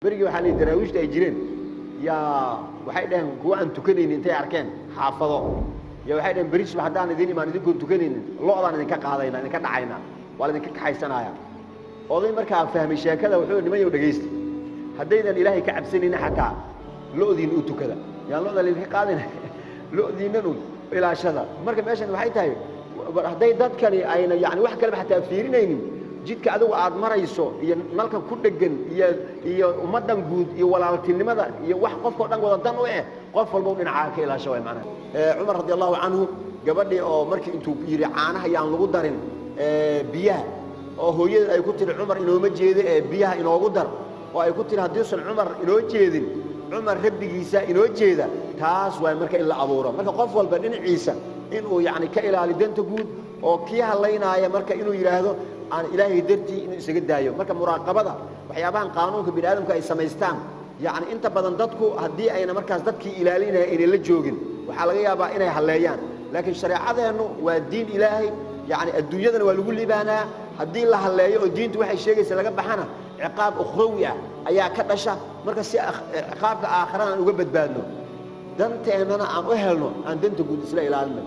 برجي وحالي دراويش تأجرين يا وحيدا هو أن تكنين أنت أركان حافظه يا وحيدا بريش بحدان ديني ما نديكم تكنين الله أنا نكاك هذينا نكاك عينا ولا نكاك حيسنا يا والله مركب فهم الشيء كذا وحول ما يودجيست هدينا الإله كعب سنين حتى لؤذين أوتو كذا يعني لؤذ اللي قاعدين لؤذين نو إلى شذا مركب إيش أنا وحيد هاي هدي ضد كلي أين يعني واحد كلمة حتى فيرين jidka adigu aad marayso iyo nalka ku dhagan iyo umadan guud iyo walaaltinimada iyo wax qofka dhan wada dan u qof walba dhinaca ka ilaasho way macna Umar radiyallahu anhu gabadhii oo markii intuu yiri caanaha ayaan lagu darin biyaha oo hooyada ay ku tiri Umar inoo ma jeedo biyaha inoogu dar oo ay ku tiri hadiisan Umar inoo jeedin Umar rabbigiisa inoo jeeda taas way marka in la abuuro marka qof walba dhinaciisa inuu yaani ka ilaaliyo danta guud oo kii haleynaya marka inuu yiraahdo aan ilaahay dartii inuu isaga daayo marka muraaqabada waxyaabahan qaanuunka bini'aadamka ay sameystaan yaani inta badan dadku hadii ayna markaas dadkii ilaalinaya inay la joogin waxa laga yaabaa inay haleeyaan laakiin shariicadeenu waa diin ilaahay yaani adduunyadana waa lagu libaanaa hadii la haleeyo oo diintu waxay sheegaysaa laga baxana ciqaab ukhrawi ah ayaa ka dhasha marka si ciqaabka aakhirana uga badbaadno danteena aan u helno aan danta guud isla ilaalino